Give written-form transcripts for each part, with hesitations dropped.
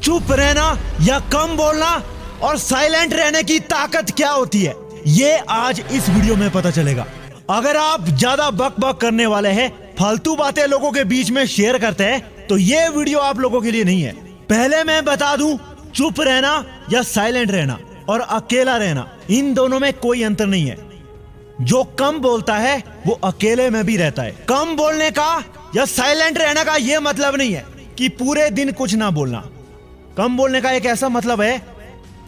चुप रहना या कम बोलना और साइलेंट रहने की ताकत क्या होती है, ये आज इस वीडियो में पता चलेगा। अगर आप ज्यादा बक बक करने वाले हैं, फालतू बातें लोगों के बीच में शेयर करते हैं, तो ये वीडियो आप लोगों के लिए नहीं है। पहले मैं बता दूं, चुप रहना या साइलेंट रहना और अकेला रहना, इन दोनों में कोई अंतर नहीं है। जो कम बोलता है वो अकेले में भी रहता है। कम बोलने का या साइलेंट रहने का ये मतलब नहीं है कि पूरे दिन कुछ ना बोलना। कम बोलने का एक ऐसा मतलब है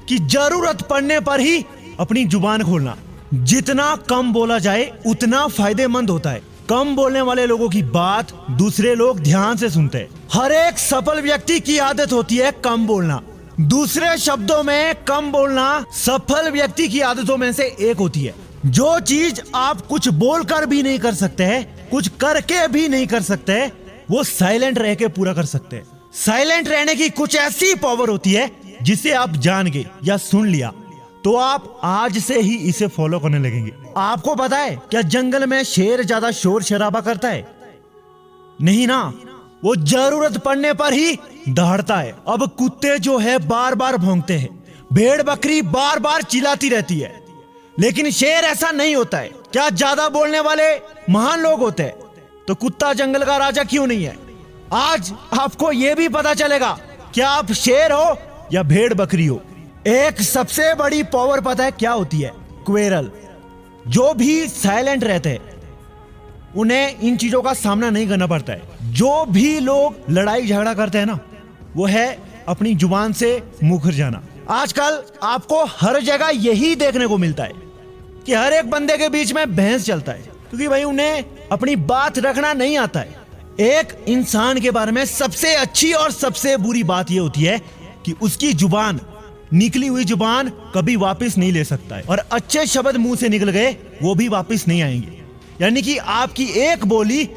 कि जरूरत पड़ने पर ही अपनी जुबान खोलना। जितना कम बोला जाए उतना फायदेमंद होता है। कम बोलने वाले लोगों की बात दूसरे लोग ध्यान से सुनते हैं। हर एक सफल व्यक्ति की आदत होती है कम बोलना। दूसरे शब्दों में, कम बोलना सफल व्यक्ति की आदतों में से एक होती है। जो चीज आप कुछ बोलकर भी नहीं कर सकते हैं, कुछ करके भी नहीं कर सकते, वो साइलेंट रह के पूरा कर सकते हैं। साइलेंट रहने की कुछ ऐसी पावर होती है जिसे आप जान गए या सुन लिया तो आप आज से ही इसे फॉलो करने लगेंगे। आपको पता है क्या जंगल में शेर ज्यादा शोर शराबा करता है? नहीं ना, वो जरूरत पड़ने पर ही दहाड़ता है। अब कुत्ते जो है बार बार भौंकते हैं, भेड़ बकरी बार बार चिल्लाती रहती है, लेकिन शेर ऐसा नहीं होता है। क्या ज्यादा बोलने वाले महान लोग होते हैं? तो कुत्ता जंगल का राजा क्यों नहीं है? आज आपको यह भी पता चलेगा क्या आप शेर हो या भेड़ बकरी हो। एक सबसे बड़ी पावर पता है क्या होती है? क्वेरल। जो भी साइलेंट रहते हैं उन्हें इन चीजों का सामना नहीं करना पड़ता है। जो भी लोग लड़ाई झगड़ा करते हैं ना, वो है अपनी जुबान से मुकर जाना। आजकल आपको हर जगह यही देखने को मिलता है कि हर एक बंदे के बीच में बहस चलता है, क्योंकि भाई उन्हें अपनी बात रखना नहीं आता है। एक इंसान के बारे में सबसे अच्छी और सबसे बुरी बात यह होती है कि उसकी जुबान, निकली हुई जुबान कभी वापस नहीं ले सकता है, और अच्छे शब्द मुंह से निकल गए वो भी वापस नहीं आएंगे। यानी कि आपकी एक बोली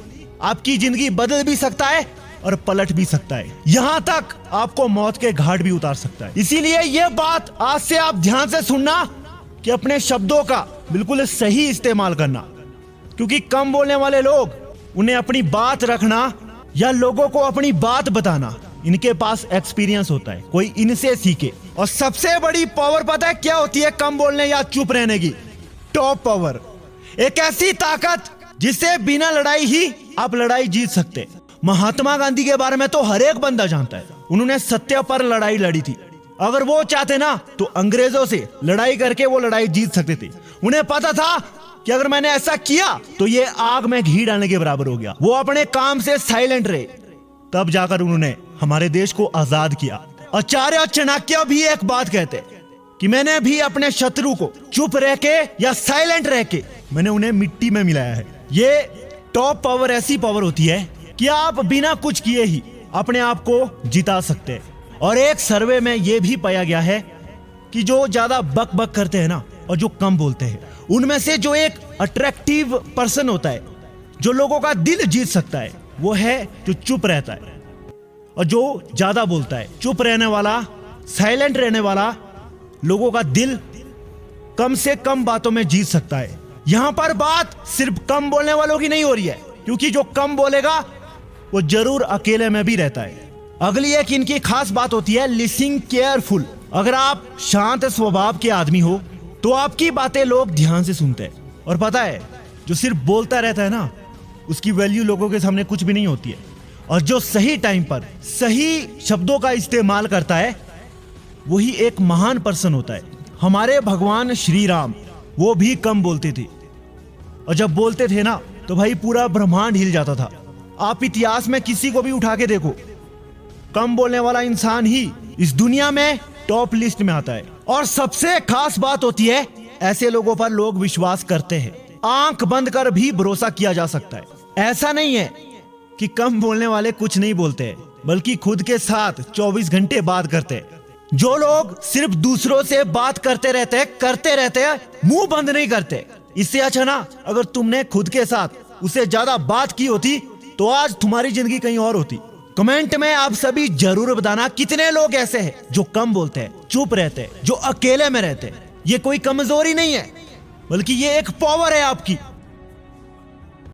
आपकी जिंदगी बदल भी सकता है और पलट भी सकता है, यहां तक आपको मौत के घाट भी उतार सकता है। इसीलिए यह बात आज से आप ध्यान से सुनना कि अपने शब्दों का बिल्कुल सही इस्तेमाल करना, क्योंकि कम बोलने वाले लोग, उन्हें अपनी बात रखना या लोगों को अपनी बात बताना, इनके पास एक्सपीरियंस होता है, कोई इनसे सीखे। और सबसे बड़ी पावर पता है क्या होती है कम बोलने या चुप रहने की? Top power. एक ऐसी ताकत जिससे बिना लड़ाई ही आप लड़ाई जीत सकते। महात्मा गांधी के बारे में तो हर एक बंदा जानता है। उन्होंने सत्य पर लड़ाई लड़ी थी। अगर वो चाहते ना तो अंग्रेजों से लड़ाई करके वो लड़ाई जीत सकते थे। उन्हें पता था कि अगर मैंने ऐसा किया तो ये आग में घी डालने के बराबर हो गया। वो अपने काम से साइलेंट रहे, तब जाकर उन्होंने हमारे देश को आजाद किया। आचार्य चाणक्य भी एक बात कहते कि मैंने भी अपने शत्रु को चुप रह के या साइलेंट रह के मैंने उन्हें मिट्टी में मिलाया है। ये टॉप पावर ऐसी पावर होती है कि आप बिना कुछ किए ही अपने आप को जिता सकते हैं। और एक सर्वे में यह भी पाया गया है कि जो ज्यादा बक बक करते हैं ना और जो कम बोलते हैं, उनमें से जो एक अट्रैक्टिव पर्सन होता है, जो लोगों का दिल जीत सकता है, वो है जो चुप रहता है। और जो ज्यादा बोलता है, चुप रहने वाला, साइलेंट रहने वाला, लोगों का दिल कम से कम बातों में जीत सकता है। यहां पर बात सिर्फ कम बोलने वालों की नहीं हो रही है, क्योंकि जो कम बोलेगा वो जरूर अकेले में भी रहता है। अगली एक इनकी खास बात होती है लिसनिंग केयरफुल। अगर आप शांत स्वभाव के आदमी हो तो आपकी बातें लोग ध्यान से सुनते हैं। और पता है, जो सिर्फ बोलता रहता है ना, उसकी वैल्यू लोगों के सामने कुछ भी नहीं होती है। और जो सही टाइम पर सही शब्दों का इस्तेमाल करता है, वही एक महान पर्सन होता है। हमारे भगवान श्री राम, वो भी कम बोलते थे, और जब बोलते थे ना तो भाई पूरा ब्रह्मांड हिल जाता था। आप इतिहास में किसी को भी उठा के देखो, कम बोलने वाला इंसान ही इस दुनिया में टॉप लिस्ट में आता है। और सबसे खास बात होती है, ऐसे लोगों पर लोग विश्वास करते हैं। आंख बंद कर भी भरोसा किया जा सकता है। ऐसा नहीं है कि कम बोलने वाले कुछ नहीं बोलते हैं, बल्कि खुद के साथ 24 घंटे बात करते हैं। जो लोग सिर्फ दूसरों से बात करते रहते हैं, मुंह बंद नहीं करते। इससे अच्छा ना अगर तुमने खुद के साथ उससे ज्यादा बात की होती तो आज तुम्हारी जिंदगी कहीं और होती। कमेंट में आप सभी जरूर बताना कितने लोग ऐसे हैं जो कम बोलते हैं, चुप रहते हैं, जो अकेले में रहते हैं। ये कोई कमजोरी नहीं है, बल्कि ये एक पावर है आपकी।